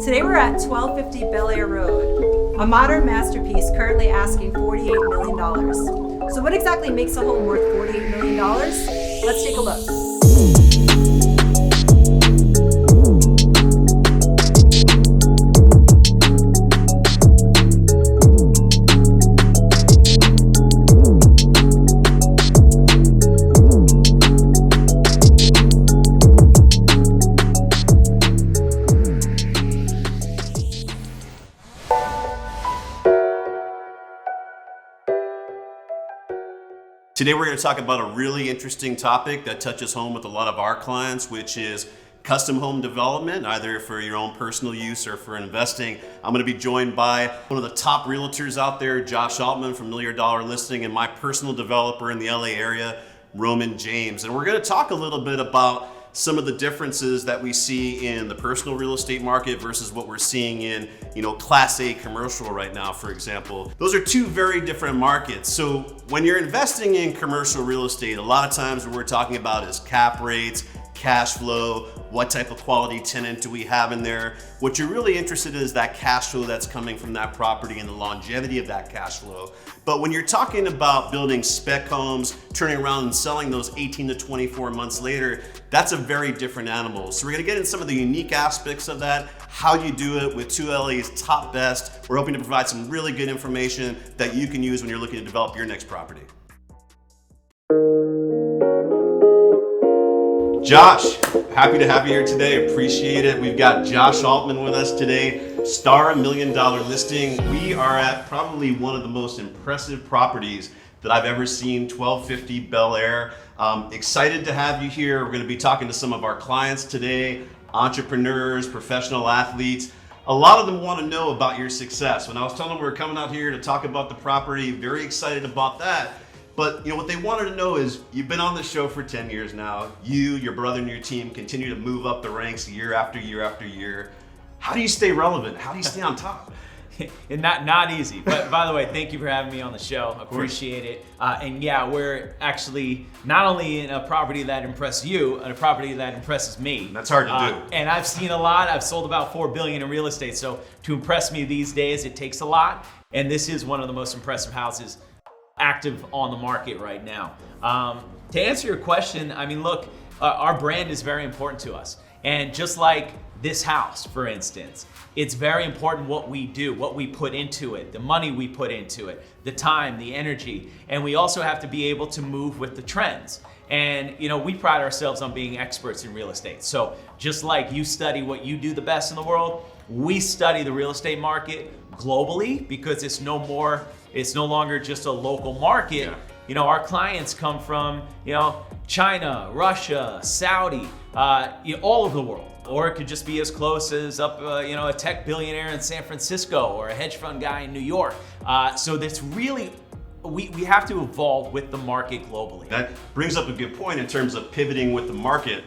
Today we're at 1250 Bel Air Road, a modern masterpiece currently asking $48 million. So what exactly makes a home worth $48 million? Let's take a look. Today we're going to talk about a really interesting topic that touches home with a lot of our clients, which is custom home development, either for your own personal use or for investing. I'm going to be joined by one of the top realtors out there, Josh Altman from Million Dollar Listing, and my personal developer in the LA area, Roman James. And we're going to talk a little bit about some of the differences that we see in the personal real estate market versus what we're seeing in, Class A commercial right now, for example. Those are two very different markets. So when you're investing in commercial real estate, a lot of times what we're talking about is cap rates, cash flow, what type of quality tenant do we have in there. What you're really interested in is that cash flow that's coming from that property and the longevity of that cash flow. But when you're talking about building spec homes, turning around and selling those 18 to 24 months later, that's a very different animal. So we're gonna get into some of the unique aspects of that, how you do it with two of LA's top best. We're hoping to provide some really good information that you can use when you're looking to develop your next property. Josh, happy to have you here today. Appreciate it. We've got Josh Altman with us today, star $1 Million Listing. We are at probably one of the most impressive properties that I've ever seen, 1250 Bel Air. Excited to have you here. We're going to be talking to some of our clients today, entrepreneurs, professional athletes. A lot of them want to know about your success. When I was telling them we were coming out here to talk about the property, very excited about that. But what they wanted to know is, you've been on the show for 10 years now. You, your brother, and your team continue to move up the ranks year after year after year. How do you stay relevant? How do you stay on top? Not easy. But by the way, thank you for having me on the show. Appreciate it. And yeah, we're actually not only in a property that impresses you, and a property that impresses me. That's hard to do. And I've seen a lot. I've sold about $4 billion in real estate. So to impress me these days, it takes a lot. And this is one of the most impressive houses active on the market right now. To answer your question, look, our brand is very important to us. And just like this house, for instance, it's very important what we do, what we put into it, the money we put into it, the time, the energy. And we also have to be able to move with the trends. And we pride ourselves on being experts in real estate. So just like you study what you do the best in the world, we study the real estate market globally, because it's no longer just a local market. Yeah. Our clients come from, China, Russia, Saudi, all over the world. Or it could just be as close as up, a tech billionaire in San Francisco or a hedge fund guy in New York. So that's really, we have to evolve with the market globally. That brings up a good point in terms of pivoting with the market.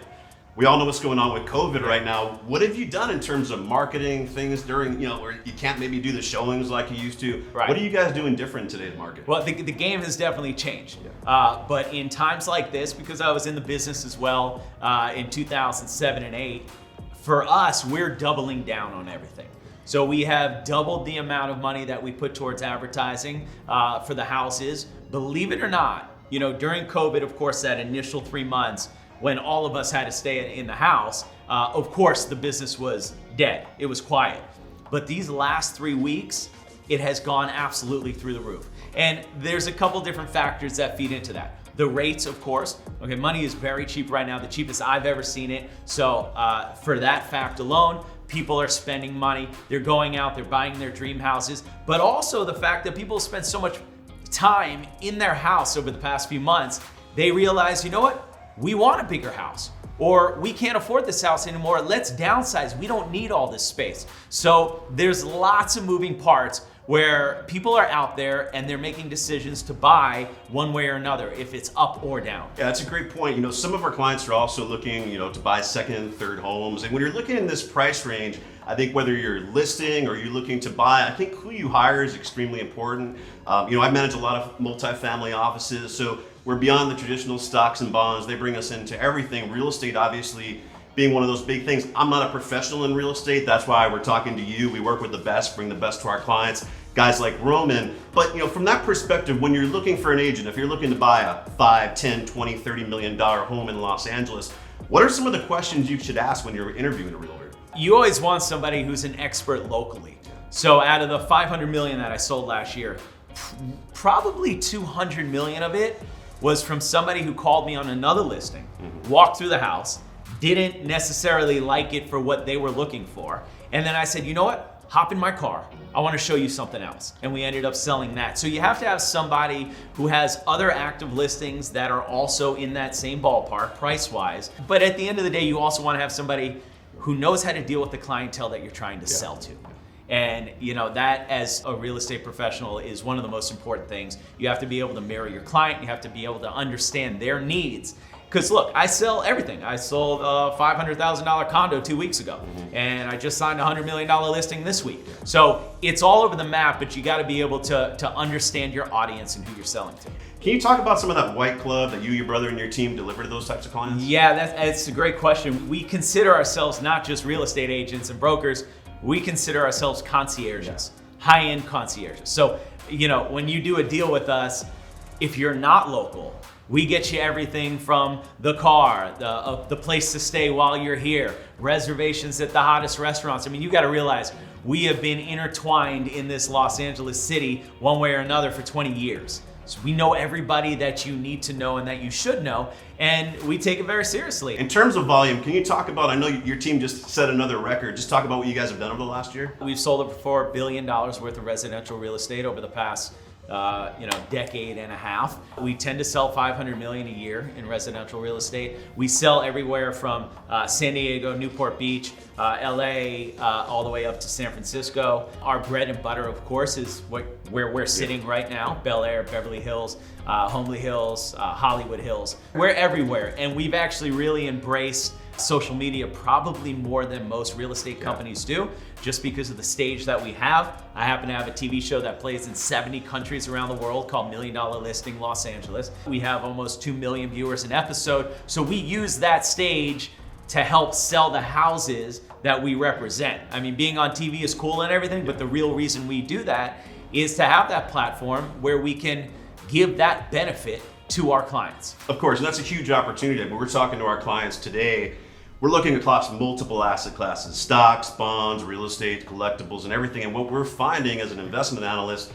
We all know what's going on with COVID right now. What have you done in terms of marketing things during, where you can't maybe do the showings like you used to? Right. What are you guys doing different in today's market? Well, the game has definitely changed. Yeah. But in times like this, because I was in the business as well in 2007 and 8, for us, we're doubling down on everything. So we have doubled the amount of money that we put towards advertising for the houses. Believe it or not, during COVID, of course, that initial 3 months, when all of us had to stay in the house, of course, the business was dead. It was quiet. But these last 3 weeks, it has gone absolutely through the roof. And there's a couple different factors that feed into that. The rates, of course. Okay, money is very cheap right now, the cheapest I've ever seen it. So for that fact alone, people are spending money. They're going out, they're buying their dream houses. But also the fact that people spend so much time in their house over the past few months, they realize, we want a bigger house, or we can't afford this house anymore. Let's downsize. We don't need all this space. So there's lots of moving parts where people are out there and they're making decisions to buy one way or another, if it's up or down. Yeah, that's a great point. Some of our clients are also looking, to buy second, third homes. And when you're looking in this price range, I think whether you're listing or you're looking to buy, I think who you hire is extremely important. I manage a lot of multifamily offices, so we're beyond the traditional stocks and bonds. They bring us into everything. Real estate, obviously, being one of those big things. I'm not a professional in real estate. That's why we're talking to you. We work with the best, bring the best to our clients, guys like Roman. But from that perspective, when you're looking for an agent, if you're looking to buy a 5, 10, 20, $30 million home in Los Angeles, what are some of the questions you should ask when you're interviewing a realtor? You always want somebody who's an expert locally. So out of the 500 million that I sold last year, probably 200 million of it was from somebody who called me on another listing, walked through the house, didn't necessarily like it for what they were looking for. And then I said, you know what? Hop in my car. I want to show you something else. And we ended up selling that. So you have to have somebody who has other active listings that are also in that same ballpark price-wise. But at the end of the day, you also want to have somebody who knows how to deal with the clientele that you're trying to sell to. And that as a real estate professional is one of the most important things. You have to be able to mirror your client. You have to be able to understand their needs. Because look, I sell everything. I sold a $500,000 condo 2 weeks ago, and I just signed a $100 million listing this week. So it's all over the map, but you got to be able to understand your audience and who you're selling to. Can you talk about some of that white glove that you, your brother, and your team deliver to those types of clients? Yeah, that's a great question. We consider ourselves not just real estate agents and brokers. We consider ourselves concierges, high-end concierges. So, when you do a deal with us, if you're not local, we get you everything from the car, the place to stay while you're here, reservations at the hottest restaurants. I mean, you got to realize we have been intertwined in this Los Angeles city one way or another for 20 years. So we know everybody that you need to know and that you should know, and we take it very seriously. In terms of volume, can you talk about, I know your team just set another record, just talk about what you guys have done over the last year? We've sold over $4 billion worth of residential real estate over the past decade and a half. We tend to sell 500 million a year in residential real estate. We sell everywhere from San Diego, Newport Beach, LA, all the way up to San Francisco. Our bread and butter, of course, is where we're sitting right now. Bel Air, Beverly Hills, Homely Hills, Hollywood Hills. We're everywhere, and we've actually really embraced social media probably more than most real estate companies do, just because of the stage that we have. I happen to have a TV show that plays in 70 countries around the world called $1 Million Listing Los Angeles. We have almost 2 million viewers an episode. So we use that stage to help sell the houses that we represent. I mean, being on TV is cool and everything, but the real reason we do that is to have that platform where we can give that benefit to our clients. Of course, and that's a huge opportunity. When we're talking to our clients today, we're looking across multiple asset classes, stocks, bonds, real estate, collectibles, and everything. And what we're finding as an investment analyst,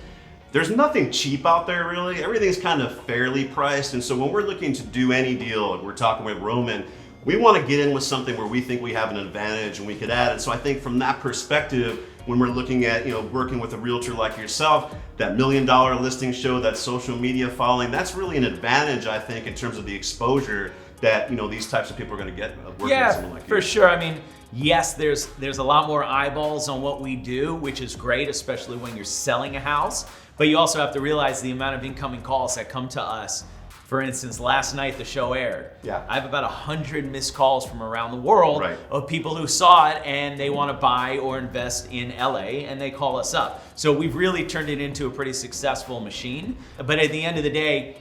there's nothing cheap out there really. Everything's kind of fairly priced. And so when we're looking to do any deal, and we're talking with Roman, we want to get in with something where we think we have an advantage and we could add it. So I think from that perspective, when we're looking at working with a realtor like yourself, that $1 million listing show, that social media following, that's really an advantage, I think, in terms of the exposure that these types of people are going to get working with someone like you. For sure. I mean, yes, there's a lot more eyeballs on what we do, which is great, especially when you're selling a house. But you also have to realize the amount of incoming calls that come to us. For instance, last night the show aired. Yeah. I have about 100 missed calls from around the world Right. of people who saw it and they want to buy or invest in LA, and they call us up. So we've really turned it into a pretty successful machine. But at the end of the day,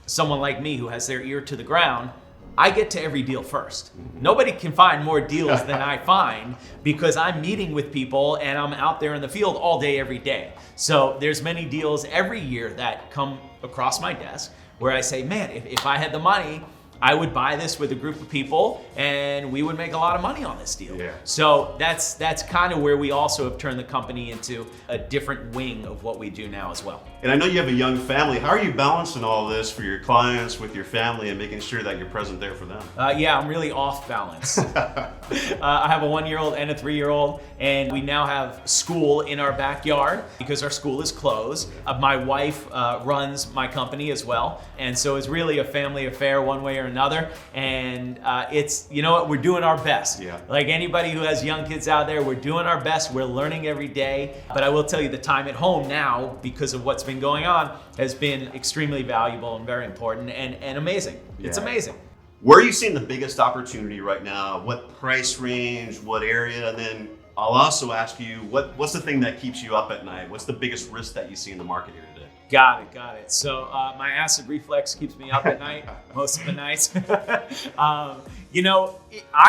someone like me who has their ear to the ground, I get to every deal first. Nobody can find more deals than I find, because I'm meeting with people and I'm out there in the field all day, every day. So there's many deals every year that come across my desk where I say, man, if I had the money, I would buy this with a group of people and we would make a lot of money on this deal. Yeah. So that's kind of where we also have turned the company into a different wing of what we do now as well. And I know you have a young family. How are you balancing all this for your clients, with your family, and making sure that you're present there for them? Yeah, I'm really off balance. I have a 1-year-old and a 3-year-old, and we now have school in our backyard because our school is closed. My wife runs my company as well, and so it's really a family affair one way or another. And it's, you know what, we're doing our best. Yeah. Like anybody who has young kids out there, we're doing our best. We're learning every day. But I will tell you, the time at home now, because of what's been going on, has been extremely valuable and very important and amazing. It's Yeah. amazing. Where are you seeing the biggest opportunity right now? What price range, what area? And then I'll also ask you, what's the thing that keeps you up at night? What's the biggest risk that you see in the market here today? Got it. So my acid reflex keeps me up at night, most of the nights. I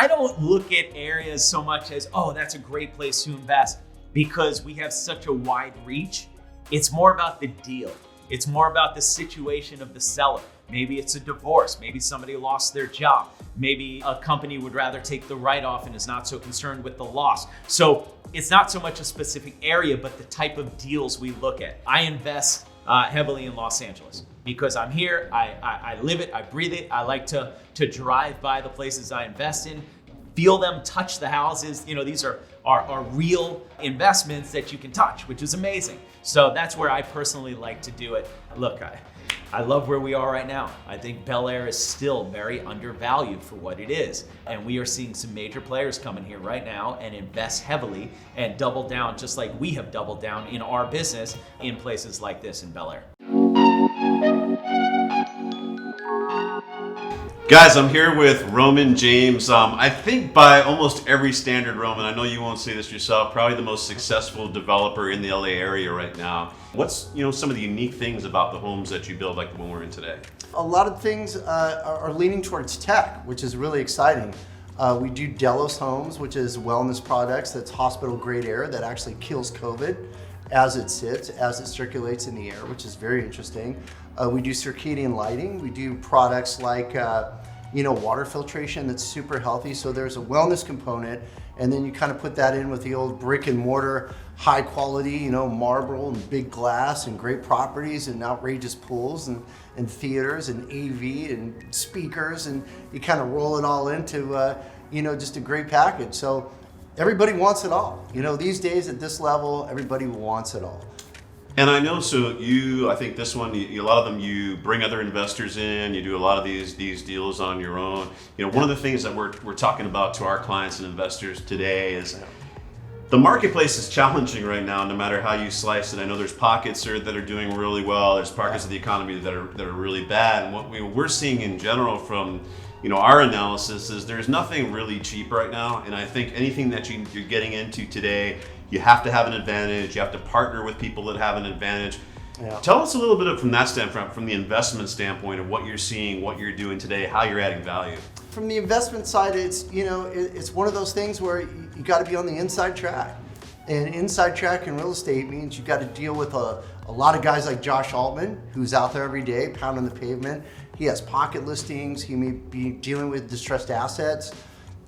don't look at areas so much as, oh, that's a great place to invest, because we have such a wide reach. It's more about the deal. It's more about the situation of the seller. Maybe it's a divorce. Maybe somebody lost their job. Maybe a company would rather take the write-off and is not so concerned with the loss. So it's not so much a specific area, but the type of deals we look at. I invest heavily in Los Angeles because I'm here. I live it. I breathe it. I like to drive by the places I invest in, feel them, touch the houses. These are real investments that you can touch, which is amazing. So that's where I personally like to do it. Look, I love where we are right now. I think Bel Air is still very undervalued for what it is. And we are seeing some major players come in here right now and invest heavily and double down, just like we have doubled down in our business in places like this in Bel Air. Guys, I'm here with Roman James. I think by almost every standard, Roman, I know you won't say this yourself, probably the most successful developer in the LA area right now. What's some of the unique things about the homes that you build, like the one we're in today? A lot of things are leaning towards tech, which is really exciting. We do Delos Homes, which is wellness products that's hospital grade air that actually kills COVID as it sits, as it circulates in the air, which is very interesting. We do circadian lighting. We do products like water filtration that's super healthy. So there's a wellness component, and then you kind of put that in with the old brick and mortar, high quality, marble and big glass and great properties and outrageous pools and theaters and AV and speakers, and you kind of roll it all into just a great package. So everybody wants it all. These days at this level, everybody wants it all. And I know, I think this one, a lot of them, you bring other investors in, you do a lot of these deals on your own. One of the things that we're talking about to our clients and investors today is the marketplace is challenging right now, no matter how you slice it. I know there's pockets that are doing really well. There's pockets of the economy that are really bad. And what we're seeing in general from our analysis is there's nothing really cheap right now. And I think anything that you're getting into today, you have to have an advantage. You have to partner with people that have an advantage. Yeah. Tell us a little bit from that standpoint, from the investment standpoint of what you're seeing, what you're doing today, how you're adding value. From the investment side, it's one of those things where you got to be on the inside track. And inside track in real estate means you got to deal with a lot of guys like Josh Altman, who's out there every day pounding the pavement. He has pocket listings. He may be dealing with distressed assets.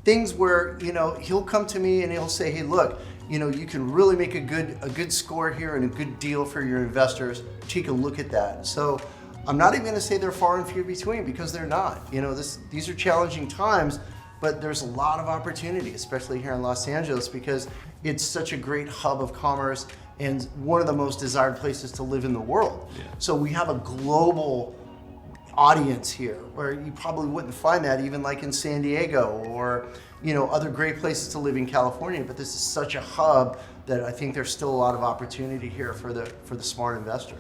Things where, he'll come to me and he'll say, hey, look, you can really make a good score here and a good deal for your investors. Take a look at that. So I'm not even going to say they're far and few between, because they're not. These are challenging times, but there's a lot of opportunity, especially here in Los Angeles, because it's such a great hub of commerce and one of the most desired places to live in the world. Yeah. So we have a global audience here where you probably wouldn't find that even like in San Diego or other great places to live in California, but this is such a hub that I think there's still a lot of opportunity here for the smart investor.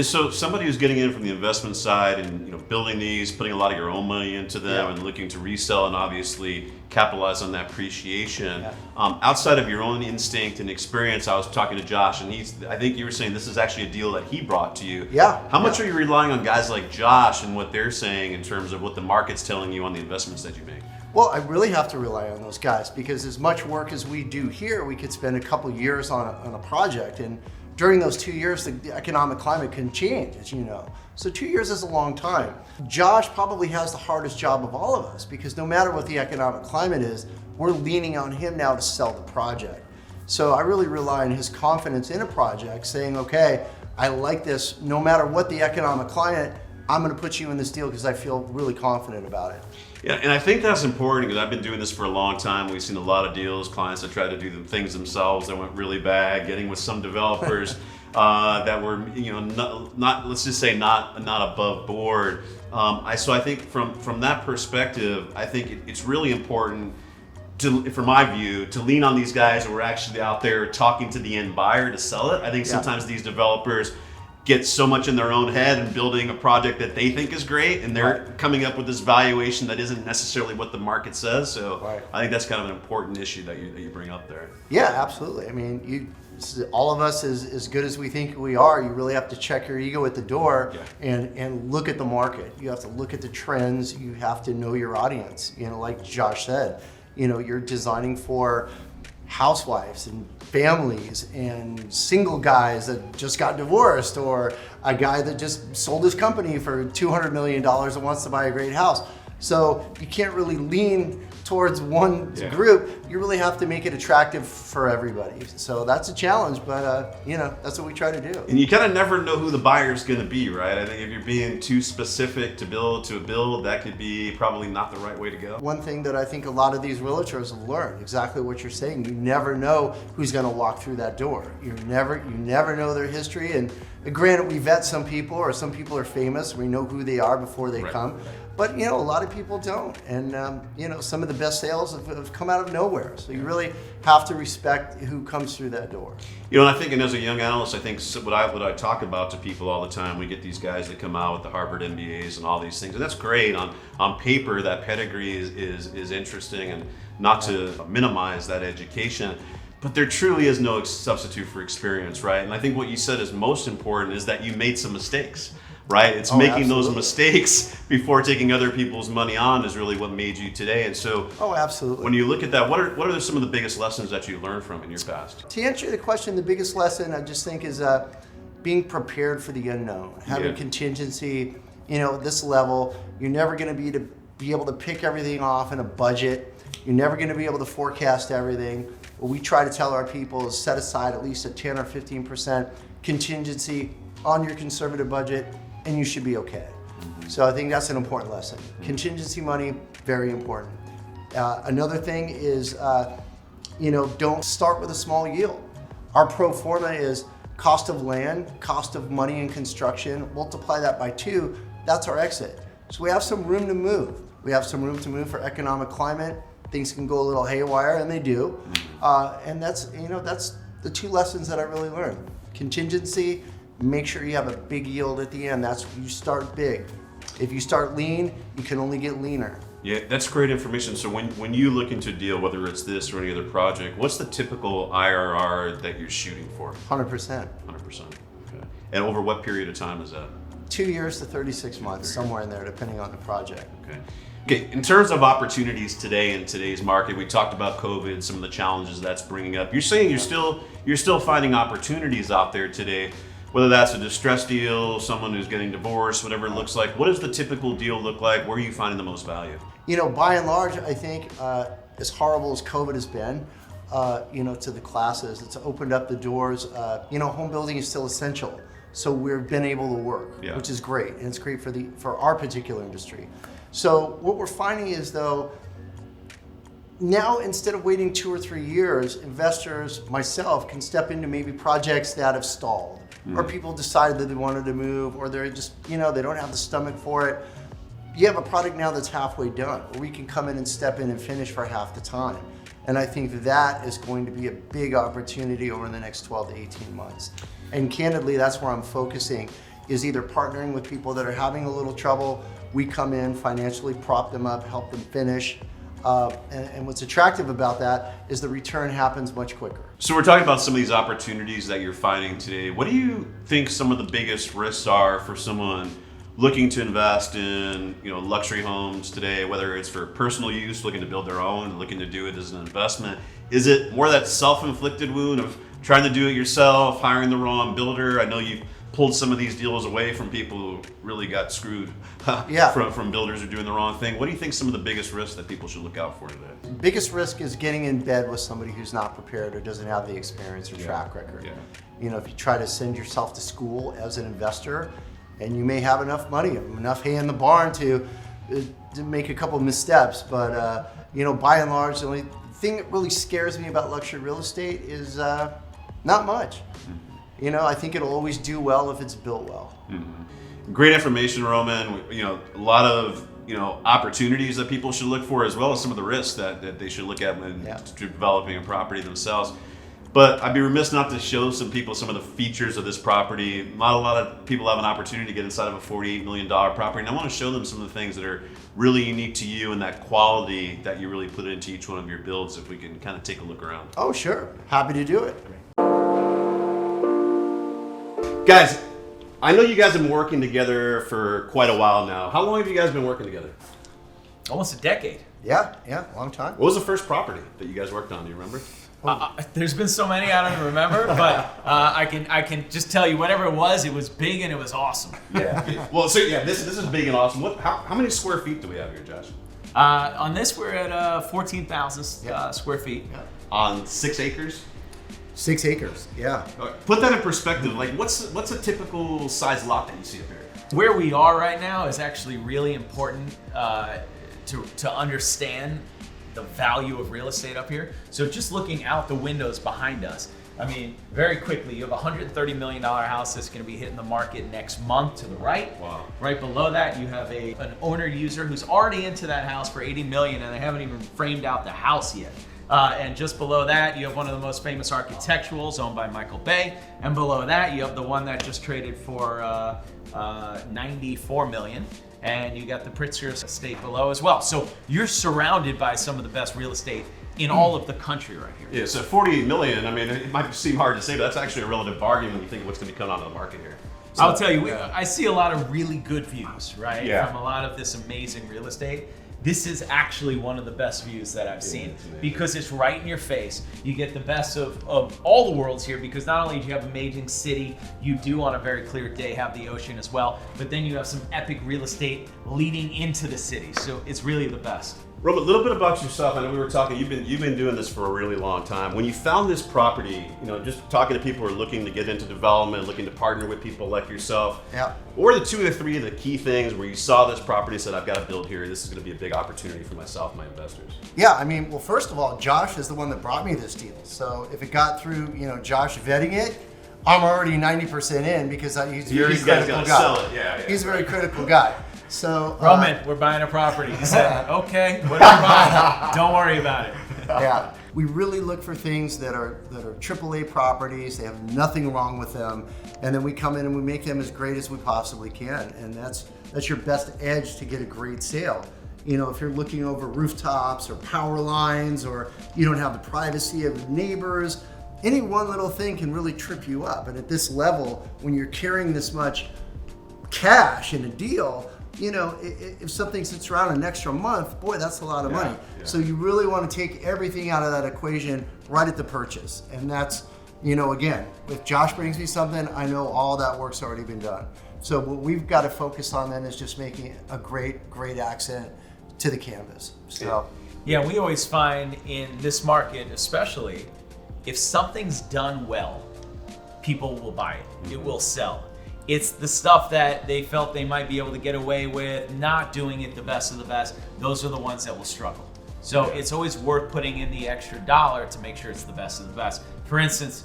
So somebody who's getting in from the investment side and building these, putting a lot of your own money into them, and looking to resell and obviously capitalize on that appreciation. Yeah. Outside of your own instinct and experience, I was talking to Josh, and I think you were saying this is actually a deal that he brought to you. Yeah. How much are you relying on guys like Josh and what they're saying in terms of what the market's telling you on the investments that you make? Well, I really have to rely on those guys, because as much work as we do here, we could spend a couple years on a project, and during those 2 years, the economic climate can change, as you know. So 2 years is a long time. Josh probably has the hardest job of all of us, because no matter what the economic climate is, we're leaning on him now to sell the project. So I really rely on his confidence in a project, saying, okay, I like this, no matter what the economic climate, I'm going to put you in this deal because I feel really confident about it. Yeah, and I think that's important, because I've been doing this for a long time. We've seen a lot of deals, clients that tried to do the things themselves that went really bad, getting with some developers that were, not let's just say not above board. So I think from that perspective, I think it's really important from my view, to lean on these guys who are actually out there talking to the end buyer to sell it. I think sometimes these developers, get so much in their own head and building a project that they think is great, and they're coming up with this valuation that isn't necessarily what the market says. So I think that's kind of an important issue that you bring up there. Yeah, absolutely. I mean, all of us as good as we think we are, you really have to check your ego at the door and look at the market. You have to look at the trends. You have to know your audience. You know, like Josh said, you know, you're designing for housewives and families and single guys that just got divorced, or a guy that just sold his company for $200 million and wants to buy a great house. So you can't really lean towards one group. You really have to make it attractive for everybody. So that's a challenge, but you know, that's what we try to do. And you kind of never know who the buyer's going to be, right? I think if you're being too specific to build, that could be probably not the right way to go. One thing that I think a lot of these realtors have learned, exactly what you're saying, you never know who's going to walk through that door. You never know their history. And granted, we vet some people, or some people are famous. We know who they are before they come. But, you know, a lot of people don't. And, you know, some of the best sales have come out of nowhere. So you really have to respect who comes through that door. You know, and I think, and as a young analyst, I think what I talk about to people all the time, we get these guys that come out with the Harvard MBAs and all these things. And that's great. On paper, that pedigree is interesting, and not to minimize that education. But there truly is no substitute for experience, right? And I think what you said is most important is that you made some mistakes. Right? It's making those mistakes before taking other people's money on is really what made you today. And so absolutely. When you look at that, what are some of the biggest lessons that you learned from in your past? To answer the question, the biggest lesson I just think is being prepared for the unknown, having contingency. You know, at this level, you're never going to be able to pick everything off in a budget. You're never going to be able to forecast everything. What we try to tell our people is set aside at least a 10 or 15% contingency on your conservative budget, and you should be okay. So I think that's an important lesson. Contingency money, very important. Another thing is, you know, don't start with a small yield. Our pro forma is cost of land, cost of money in construction, multiply that by 2, that's our exit. So we have some room to move. We have some room to move for economic climate. Things can go a little haywire, and they do. And that's the 2 lessons that I really learned. Contingency, make sure you have a big yield at the end. That's you start big. If you start lean, you can only get leaner. Yeah, that's great information. So when you look into a deal, whether it's this or any other project, what's the typical IRR that you're shooting for? 100%. 100%. Okay. And over what period of time is that? 2 years to 36 months, somewhere in there, depending on the project. Okay. In terms of opportunities today in today's market, we talked about COVID, some of the challenges that's bringing up. You're saying you're still finding opportunities out there today. Whether that's a distressed deal, someone who's getting divorced, whatever it looks like, what does the typical deal look like? Where are you finding the most value? You know, by and large, I think as horrible as COVID has been, you know, to the classes, it's opened up the doors. You know, home building is still essential, so we've been able to work, which is great, and it's great for our particular industry. So what we're finding is, though, now instead of waiting 2 or 3 years, investors, myself, can step into maybe projects that have stalled. Or people decided that they wanted to move, or they're just, you know, they don't have the stomach for it. You have a product now that's halfway done, where we can come in and step in and finish for half the time. And I think that is going to be a big opportunity over the next 12 to 18 months. And candidly, that's where I'm focusing, is either partnering with people that are having a little trouble. We come in, financially prop them up, help them finish. And what's attractive about that is the return happens much quicker. So we're talking about some of these opportunities that you're finding today. What do you think some of the biggest risks are for someone looking to invest in, you know, luxury homes today, whether it's for personal use, looking to build their own, looking to do it as an investment? Is it more that self-inflicted wound of trying to do it yourself, hiring the wrong builder? I know you've pulled some of these deals away from people who really got screwed from builders who are doing the wrong thing. What do you think some of the biggest risks that people should look out for today? Biggest risk is getting in bed with somebody who's not prepared or doesn't have the experience or track record. You know, if you try to send yourself to school as an investor, and you may have enough money, enough hay in the barn to make a couple of missteps, but you know, by and large, the only thing that really scares me about luxury real estate is not much. You know, I think it'll always do well if it's built well. Great information, Roman. You know, a lot of, you know, opportunities that people should look for, as well as some of the risks that they should look at when developing a property themselves. But I'd be remiss not to show some people some of the features of this property. Not a lot of people have an opportunity to get inside of a $48 million property, and I want to show them some of the things that are really unique to you and that quality that you really put into each one of your builds, if we can kind of take a look around. Oh, sure. Happy to do it. Guys, I know you guys have been working together for quite a while now. How long have you guys been working together? Almost a decade. Yeah, long time. What was the first property that you guys worked on? Do you remember? There's been so many I don't even remember, but I can just tell you whatever it was big and it was awesome. Yeah. Well, so yeah, this is big and awesome. How many square feet do we have here, Josh? On this, we're at 14,000 square feet. Yeah. On 6 acres? 6 acres, yeah. Put that in perspective. Like, what's a typical size lot that you see up here? Where we are right now is actually really important to understand the value of real estate up here. So just looking out the windows behind us, I mean, very quickly, you have a $130 million house that's going to be hitting the market next month to the right. Wow. Right below that, you have an owner user who's already into that house for $80 million, and they haven't even framed out the house yet. And just below that, you have one of the most famous architecturals owned by Michael Bay. And below that, you have the one that just traded for $94 million. And you got the Pritzker estate below as well. So you're surrounded by some of the best real estate in all of the country right here. Yeah, so $48 million, I mean, it might seem hard to say, but that's actually a relative bargain when you think of what's going to be coming onto the market here. So, I'll tell you, I see a lot of really good views, right? Yeah. From a lot of this amazing real estate. This is actually one of the best views that I've seen because it's right in your face. You get the best of all the worlds here because not only do you have amazing city, you do on a very clear day have the ocean as well, but then you have some epic real estate leading into the city. So it's really the best. Rob, a little bit about yourself. I know we were talking, you've been doing this for a really long time. When you found this property, just talking to people who are looking to get into development, looking to partner with people like yourself. Yeah. What are the 2 or 3 of the key things where you saw this property and said, I've got to build here, this is going to be a big opportunity for myself and my investors? Yeah, I mean, well, first of all, Josh is the one that brought me this deal. So if it got through, Josh vetting it, I'm already 90% in because he's a very critical guy. Sell it. Yeah. He's a very critical guy. So Roman, we're buying a property. He said, okay, what are we buying? Don't worry about it. Yeah, we really look for things that are AAA properties. They have nothing wrong with them, and then we come in and we make them as great as we possibly can. And that's your best edge to get a great sale. If you're looking over rooftops or power lines, or you don't have the privacy of neighbors, any one little thing can really trip you up. And at this level, when you're carrying this much cash in a deal, if something sits around an extra month, boy, that's a lot of money. Yeah. So you really want to take everything out of that equation right at the purchase. And that's, again, if Josh brings me something, I know all that work's already been done. So what we've got to focus on then is just making a great accent to the canvas. So Yeah, we always find in this market especially, if something's done well, people will buy it. It will sell. It's the stuff that they felt they might be able to get away with, not doing it the best of the best. Those are the ones that will struggle. So it's always worth putting in the extra dollar to make sure it's the best of the best. For instance,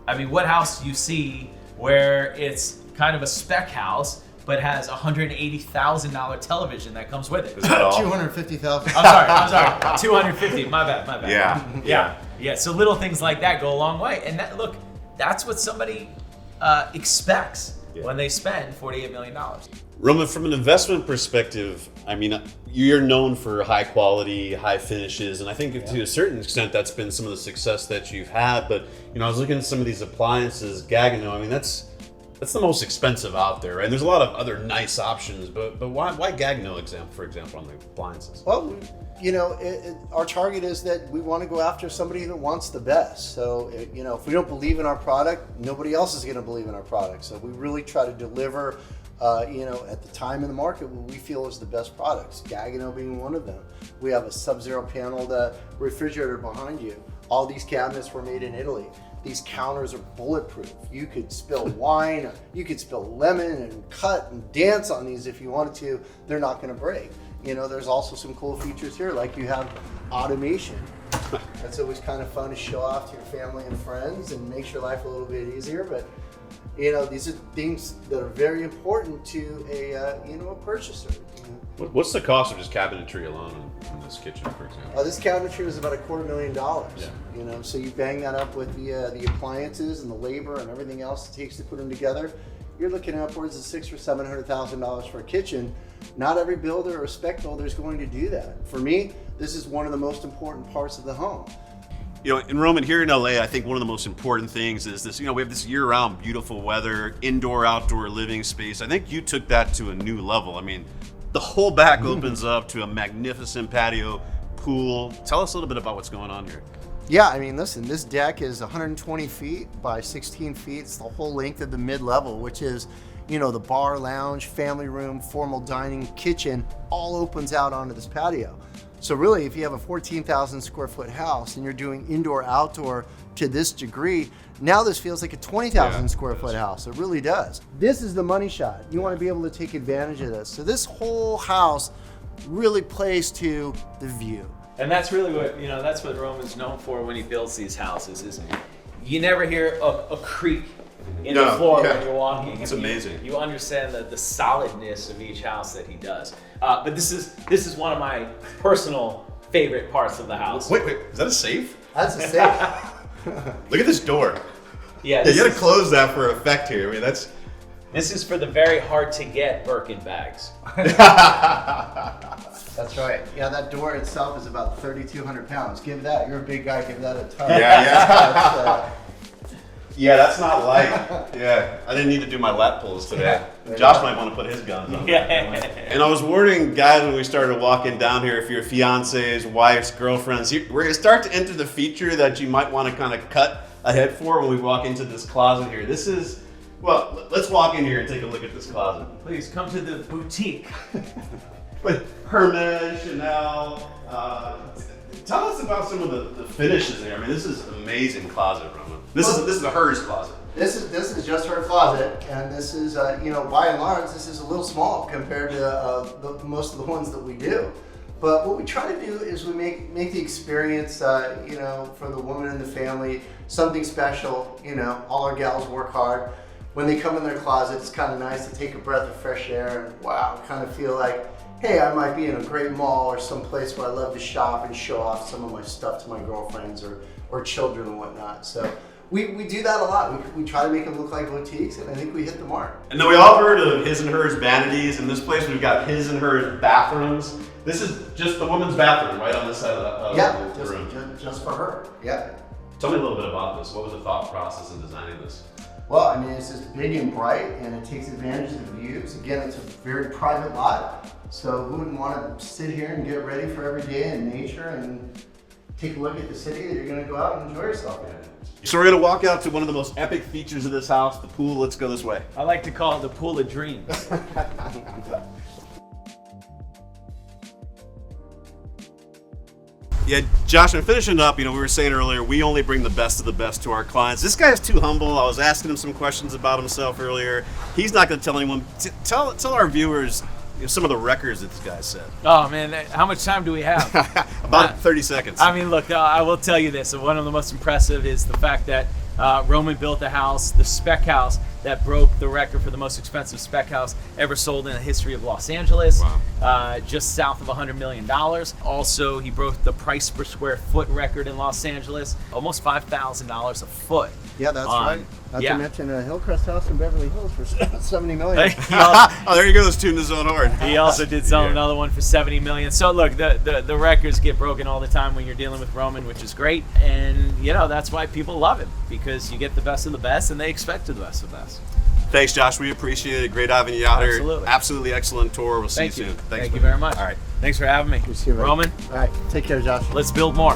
I mean, what house do you see where it's kind of a spec house, but has a $180,000 television that comes with it? $250,000. I'm sorry, 250. My bad. Yeah. Yeah. So little things like that go a long way, and that's what somebody expects when they spend $48 million. Roman, from an investment perspective, I mean, you're known for high quality, high finishes, and I think to a certain extent that's been some of the success that you've had. But I was looking at some of these appliances, Gagano. I mean, that's the most expensive out there, right? And there's a lot of other nice options, but why Gagano, for example, on the appliances? Well, our target is that we want to go after somebody that wants the best. So, if we don't believe in our product, nobody else is going to believe in our product. So we really try to deliver, at the time in the market what we feel is the best products. Gagano being one of them. We have a sub-zero paneled refrigerator behind you. All these cabinets were made in Italy. These counters are bulletproof. You could spill wine, you could spill lemon and cut and dance on these if you wanted to. They're not going to break. There's also some cool features here, like you have automation. That's always kind of fun to show off to your family and friends and makes your life a little bit easier. But these are things that are very important to a purchaser. What's the cost of just cabinetry alone in this kitchen, for example? This cabinetry was about $250,000. Yeah. You know, so you bang that up with the appliances and the labor and everything else it takes to put them together. You're looking at upwards of $600,000 or $700,000 for a kitchen. Not every builder or spec builder is going to do that. For me, this is one of the most important parts of the home. You know, in Roman, here in LA, I think one of the most important things is this, you know, we have this year-round beautiful weather, indoor, outdoor living space. I think you took that to a new level. I mean, the whole back opens up to a magnificent patio, pool. Tell us a little bit about what's going on here. Yeah, I mean, listen, this deck is 120 feet by 16 feet. It's the whole length of the mid-level, which is, you know, the bar, lounge, family room, formal dining, kitchen, all opens out onto this patio. So really, if you have a 14,000 square foot house and you're doing indoor, outdoor to this degree, now this feels like a 20,000 square foot house. It really does. This is the money shot. You want to be able to take advantage of this. So this whole house really plays to the view. And that's really what, you know, that's what Roman's known for when he builds these houses, is you never hear a creak in the floor when you're walking. It's amazing. You understand the solidness of each house that he does. But this is one of my personal favorite parts of the house. Wait, is that a safe? That's a safe. Look at this door. Yeah, You gotta close that for effect here. I mean, that's... This is for the very hard to get Birkin bags. That's right. Yeah, that door itself is about 3,200 pounds. Give that, you're a big guy, give that a ton. Yeah. Yeah, that's not light. Yeah, I didn't need to do my lat pulls today. Josh might want to put his guns on. And I was warning guys when we started walking down here, if your fiancés, wives, girlfriends, we're gonna start to enter the feature that you might want to kind of cut ahead for when we walk into this closet here. This is, well, let's walk in here and take a look at this closet. Please come to the boutique. With Hermes, Chanel. Tell us about some of the finishes there. I mean, this is an amazing closet, Roman. This is a hers closet. This is just her closet, and this is, you know, by and large, this is a little small compared to most of the ones that we do. But what we try to do is we make the experience, you know, for the woman in the family, something special. You know, all our gals work hard. When they come in their closet, it's kind of nice to take a breath of fresh air and, wow, kind of feel like, hey, I might be in a great mall or some place where I love to shop and show off some of my stuff to my girlfriends or children and whatnot. So we do that a lot. We try to make them look like boutiques, and I think we hit the mark. And then we all heard of his and hers vanities. In this place, we've got his and hers bathrooms. This is just the woman's bathroom right on this side of the room. Just for her. Yeah. Tell me a little bit about this. What was the thought process in designing this? Well, I mean, it's just big and bright, and it takes advantage of the views. Again, it's a very private lot, so who wouldn't want to sit here and get ready for every day in nature and take a look at the city that you're going to go out and enjoy yourself in? So we're going to walk out to one of the most epic features of this house, the pool. Let's go this way. I like to call it the pool of dreams. Yeah, Josh, I'm finishing up. You know, we were saying earlier, we only bring the best of the best to our clients. This guy's too humble. I was asking him some questions about himself earlier. He's not going to tell anyone. Tell our viewers, you know, some of the records that this guy set. Oh man, how much time do we have? About 30 seconds. I mean, look, I will tell you this. One of the most impressive is the fact that Roman built a house, the spec house, that broke the record for the most expensive spec house ever sold in the history of Los Angeles. Wow. Just south of $100 million. Also, he broke the price per square foot record in Los Angeles, almost $5,000 a foot. Yeah, that's right. Not to mention a Hillcrest house in Beverly Hills for $70 million. Oh, there you go. Let's tune his own horn. He also did sell another one for $70 million. So look, the records get broken all the time when you're dealing with Roman, which is great. And you know, that's why people love him, because you get the best of the best and they expect the best of the best. Thanks, Josh. We appreciate it. Great having you out Absolutely. here. Absolutely excellent tour. We'll see you soon. Thank you very much. All right. Thanks for having me. We'll see you, Roman. All right. Take care, Josh. Let's build more.